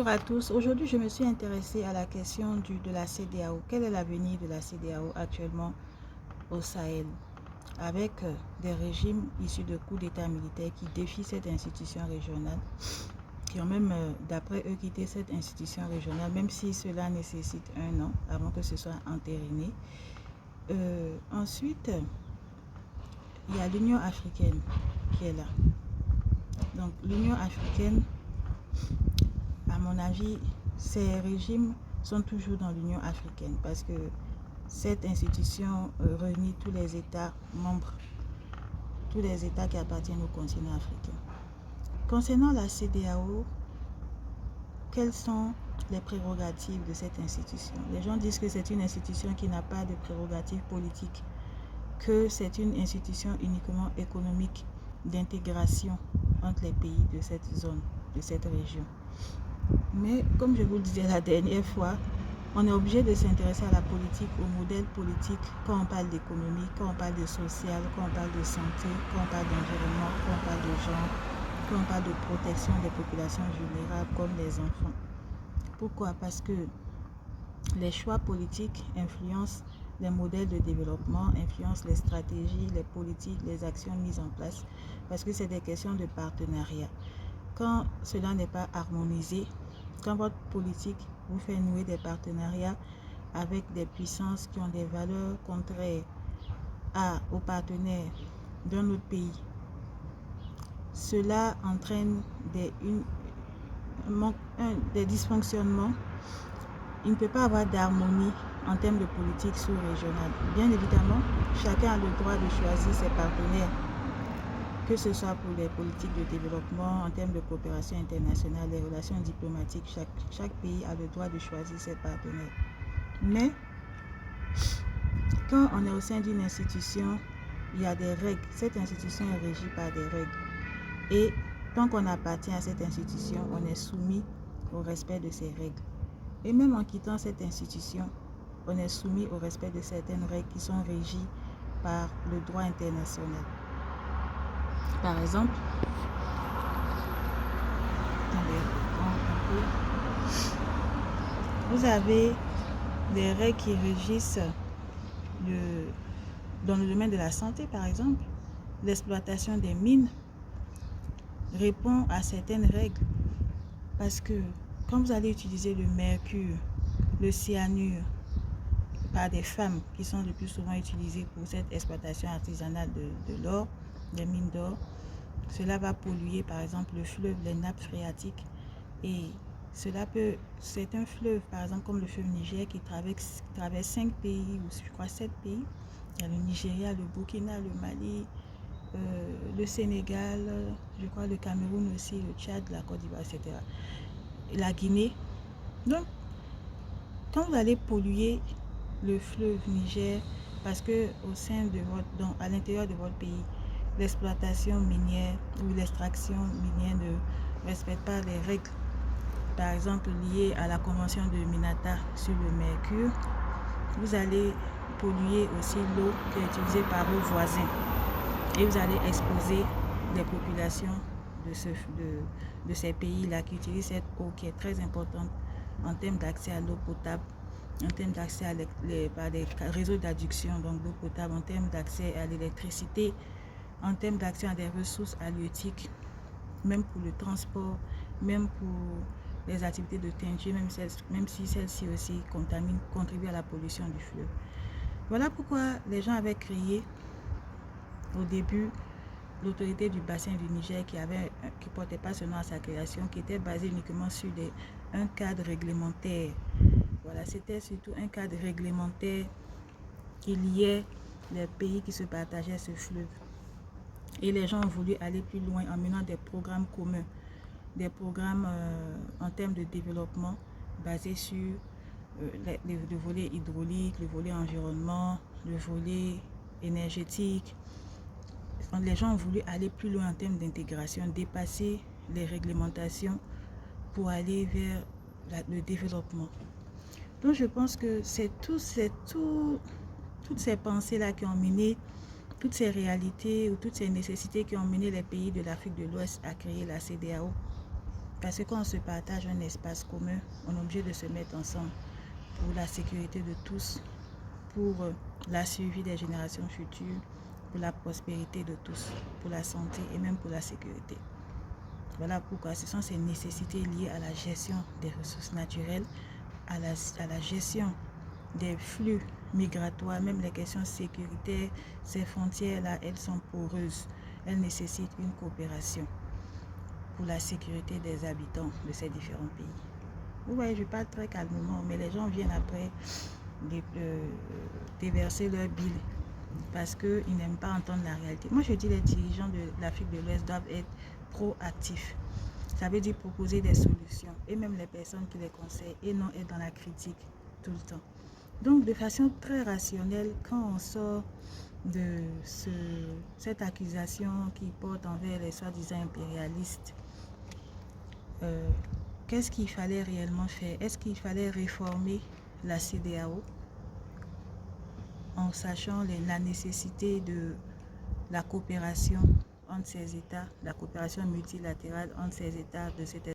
Bonjour à tous. Aujourd'hui, je me suis intéressée à la question de la CEDEAO. Quel est l'avenir de la CEDEAO actuellement au Sahel, avec des régimes issus de coups d'État militaires qui défient cette institution régionale, qui ont même, d'après eux, quitté cette institution régionale, même si cela nécessite un an avant que ce soit entériné. Ensuite, il y a l'Union africaine qui est là. Donc, l'Union africaine, à mon avis, ces régimes sont toujours dans l'Union africaine parce que cette institution réunit tous les États membres, tous les États qui appartiennent au continent africain. Concernant la CEDEAO, quelles sont les prérogatives de cette institution? Les gens disent que c'est une institution qui n'a pas de prérogatives politiques, que c'est une institution uniquement économique d'intégration entre les pays de cette zone, de cette région. Mais comme je vous le disais la dernière fois, on est obligé de s'intéresser à la politique, au modèle politique, quand on parle d'économie, quand on parle de social, quand on parle de santé, quand on parle d'environnement, quand on parle de genre, quand on parle de protection des populations vulnérables comme les enfants. Pourquoi? Parce que les choix politiques influencent les modèles de développement, influencent les stratégies, les politiques, les actions mises en place, parce que c'est des questions de partenariat. Quand cela n'est pas harmonisé, quand votre politique vous fait nouer des partenariats avec des puissances qui ont des valeurs contraires aux partenaires d'un autre pays, cela entraîne des dysfonctionnements. Il ne peut pas avoir d'harmonie en termes de politique sous-régionale. Bien évidemment, chacun a le droit de choisir ses partenaires, que ce soit pour les politiques de développement, en termes de coopération internationale, les relations diplomatiques. Chaque pays a le droit de choisir ses partenaires. Mais quand on est au sein d'une institution, il y a des règles. Cette institution est régie par des règles. Et tant qu'on appartient à cette institution, on est soumis au respect de ces règles. Et même en quittant cette institution, on est soumis au respect de certaines règles qui sont régies par le droit international. Par exemple, vous avez des règles qui régissent dans le domaine de la santé, par exemple. L'exploitation des mines répond à certaines règles parce que quand vous allez utiliser le mercure, le cyanure par des femmes qui sont le plus souvent utilisées pour cette exploitation artisanale de l'or, des mines d'or, cela va polluer par exemple le fleuve, les nappes phréatiques, et c'est un fleuve par exemple comme le fleuve Niger qui traverse 5 pays ou je crois 7 pays. Il y a le Nigeria, le Burkina, le Mali, le Sénégal, je crois le Cameroun aussi, le Tchad, la Côte d'Ivoire, etc. Et la Guinée. Donc, quand vous allez polluer le fleuve Niger, parce que à l'intérieur de votre pays, l'exploitation minière ou l'extraction minière ne respecte pas les règles, par exemple liées à la convention de Minata sur le mercure, vous allez polluer aussi l'eau qui est utilisée par vos voisins et vous allez exposer les populations de ces pays-là qui utilisent cette eau qui est très importante en termes d'accès à l'eau potable, en termes d'accès à des réseaux d'adduction, donc l'eau potable, en termes d'accès à l'électricité, en termes d'accès à des ressources halieutiques, même pour le transport, même pour les activités de teinture, même si celles-ci aussi contribuent à la pollution du fleuve. Voilà pourquoi les gens avaient créé au début l'autorité du bassin du Niger qui portait pas seulement à sa création, qui était basée uniquement sur un cadre réglementaire. Voilà, c'était surtout un cadre réglementaire qui liait les pays qui se partageaient ce fleuve. Et les gens ont voulu aller plus loin en menant des programmes communs, des programmes en termes de développement basés sur le volet hydraulique, le volet environnement, le volet énergétique. Les gens ont voulu aller plus loin en termes d'intégration, dépasser les réglementations pour aller vers le développement. Donc je pense que c'est toutes ces pensées-là qui ont mené, toutes ces réalités ou toutes ces nécessités qui ont mené les pays de l'Afrique de l'Ouest à créer la CEDEAO. Parce que quand on se partage un espace commun, on est obligé de se mettre ensemble pour la sécurité de tous, pour la survie des générations futures, pour la prospérité de tous, pour la santé et même pour la sécurité. Voilà pourquoi ce sont ces nécessités liées à la gestion des ressources naturelles, à la gestion des flux migratoires, même les questions sécuritaires. Ces frontières-là, elles sont poreuses. Elles nécessitent une coopération pour la sécurité des habitants de ces différents pays. Vous voyez, je parle très calmement, mais les gens viennent après déverser leur bile parce qu'ils n'aiment pas entendre la réalité. Moi, je dis les dirigeants de l'Afrique de l'Ouest doivent être proactifs. Ça veut dire proposer des solutions et même les personnes qui les conseillent et non être dans la critique tout le temps. Donc, de façon très rationnelle, quand on sort de cette accusation qui porte envers les soi-disant impérialistes, qu'est-ce qu'il fallait réellement faire? Est-ce qu'il fallait réformer la CEDEAO en sachant la nécessité de la coopération entre ces États, la coopération multilatérale entre ces États de cet